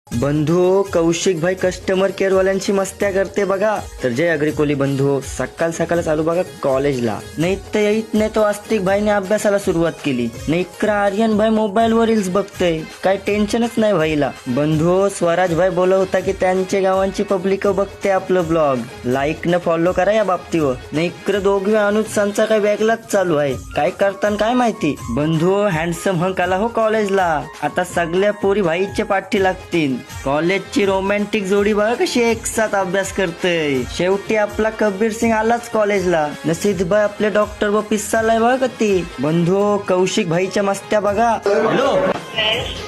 बंधू कौशिक भाई customer care वाल्यांची मस्त्या करते बघा. तर जय अग्रिकोली बंधू सकाळ सकाळ चालू बघा कॉलेजला. नाही तर येत नाही तो आस्तिक भाईने अभ्यासाला सुरुवात केली. नाही इकडं आर्यन भाई मोबाईल वर रील्स बघतोय. काय टेन्शनच नाही भाईला. बंधू स्वराज भाई बोलत होता की त्यांच्या गावांची पब्लिक बघते आपलं ब्लॉग. लाईक न फॉलो करा या बाबतीवर. नाही इकडं दोघे अनुजसांचा काय वेगळाच चालू आहे. काय करताना काय माहिती. बंधू हँडसम हंक आला हो कॉलेजला. आता सगळ्या पोरी भाईच्या पाठी लागतील. कॉलेजची रोमॅन्टिक जोडी बघा कशी एक साथ अभ्यास करते. शेवटी आपला कबीर सिंग आलाच कॉलेजला. नसीद भाई आपले डॉक्टर व पिस्साला बघा कती. बंधू कौशिक भाईच्या मस्त्या बघा. हॅलो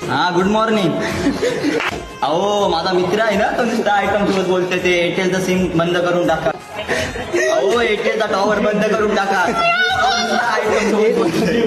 हा गुड मॉर्निंग. अहो माझा मित्र आहे ना तो नुसता आयटम सोबत बोलते ते एअरटेलचं सिम बंद करून टाका. अहो एअरटेलचा टॉवर बंद करून टाका. आयटम सोबत बोलतोय.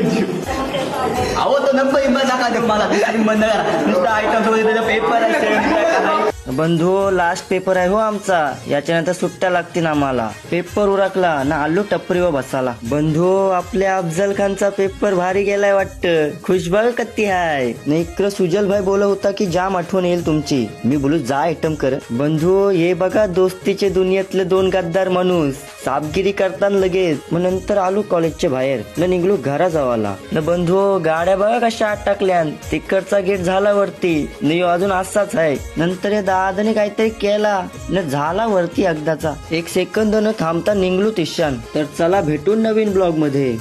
अहो तो नंबर इम्बर टाका दे मला बंद करा. नुसता आयटम सोबत त्याचा पेपर आहे. बंधू लास्ट पेपर आहे हो आमचा. याच्यानंतर सुट्ट्या लागतील आम्हाला. पेपर उरकला ना आलो टपरीवर बसाला. बंधू आपल्या अफजल खानचा पेपर भारी गेलाय वाटतं. खुश बघ कत्ती हाय. नाही इकडं सुजल भाई बोलत होता की जाम आठवण येईल तुमची. मी बोलू जा आयटम कर. बंधू हे बघा दोस्तीचे दुनियेतले दोन गद्दार माणूस सापगिरी करताना लगेच. मग नंतर आलो कॉलेजच्या बाहेर न निघलो घरा जावाला. न बंधू गाड्या बघा कशा आत टाकल्यान. तिकडचा गेट झाला वरती नाही अजून असाच आहे. नंतर या दादाने काहीतरी केला न झाला वरती एकदाचा. एक सेकंद न थांबता निघलो तिशान. तर चला भेटून नवीन ब्लॉग मध्ये.